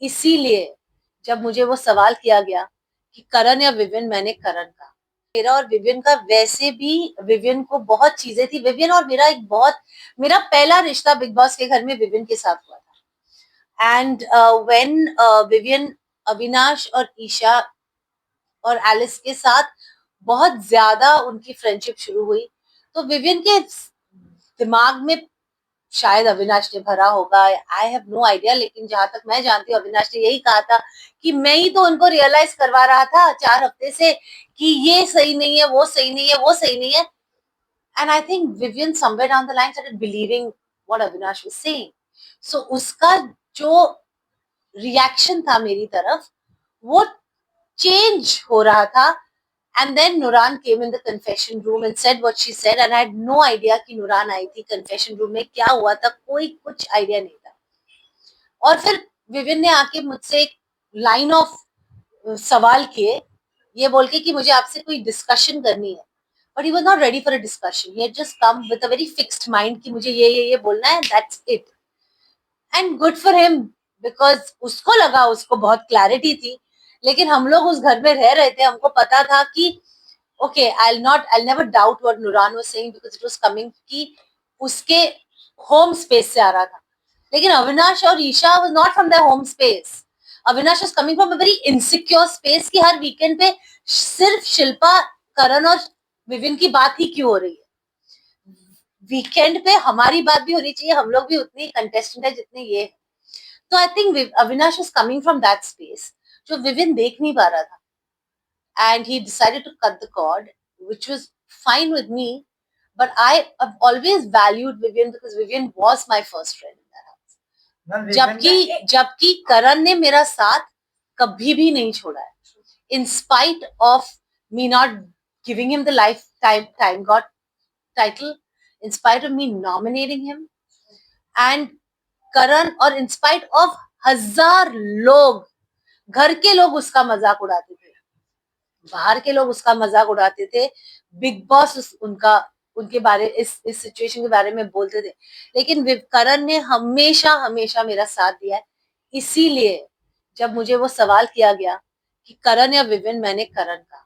इसीलिए जब मुझे वो सवाल किया गया कि करण या विविन, मैंने करण का। मेरा और विविन का वैसे भी, विविन को बहुत चीजें थी। विविन और मेरा पहला रिश्ता बिग बॉस के घर में विविन के साथ हुआ था। एंड व्हेन विविन अविनाश और ईशा और एलिस के साथ बहुत ज्यादा उनकी फ्रेंडशिप शुरू हुई, तो विविन के दिमाग में शायद अविनाश ने भरा होगा, आई हैव नो आइडिया, लेकिन जहां तक मैं जानती हूँ अविनाश ने यही कहा था कि मैं ही तो उनको रियलाइज करवा रहा था 4 हफ्ते से कि ये सही नहीं है, वो सही नहीं है, वो सही नहीं है। And I think Vivian somewhere down the line started believing what Avinash was saying. So उसका जो रिएक्शन था मेरी तरफ, वो चेंज हो रहा था। And then Nuran came in the confession room and said what she said, and I had no idea कि Nuran आई थी confession room में, क्या हुआ था कोई कुछ आइडिया नहीं था। और फिर विविन ने आके मुझसे एक लाइन ऑफ सवाल किए, ये बोल के कि मुझे आपसे कोई डिस्कशन करनी है, but he was not ready for a discussion. He had just come with a very fixed mind कि मुझे ये बोलना है, that's it. And good for him, because उसको लगा उसको बहुत क्लैरिटी थी, लेकिन हम लोग उस घर में रह रहे थे, हमको पता था कि okay, I'll never doubt what Nuran was saying because it was coming कि उसके होम स्पेस से आ रहा था। लेकिन अविनाश और Isha was not from their home space. Avinash was coming from a very insecure space कि हर वीकेंड पे सिर्फ शिल्पा, करण और विविन की बात ही क्यों हो रही है। वीकेंड पे हमारी बात भी होनी चाहिए, हम लोग भी उतने कंटेस्टेंट है जितने ये। तो I think Avinash was coming from that space जो विविन देख नहीं पा रहा था। And he decided to cut the cord, which was fine with me. But I have always valued Vivian because Vivian was my first friend in that house. जबकि करण ने मेरा साथ कभी भी नहीं छोड़ा है, in spite of me not giving him the lifetime God title, in spite of me nominating him, and करण, और in spite of 1000 लोग, घर के लोग उसका मजाक उड़ाते थे, बाहर के लोग उसका मजाक उड़ाते थे, बिग बॉस उनके बारे, इस सिचुएशन के बारे में बोलते थे, लेकिन करण ने हमेशा हमेशा मेरा साथ दिया है। इसीलिए जब मुझे वो सवाल किया गया कि करण या विविन, मैंने करण का।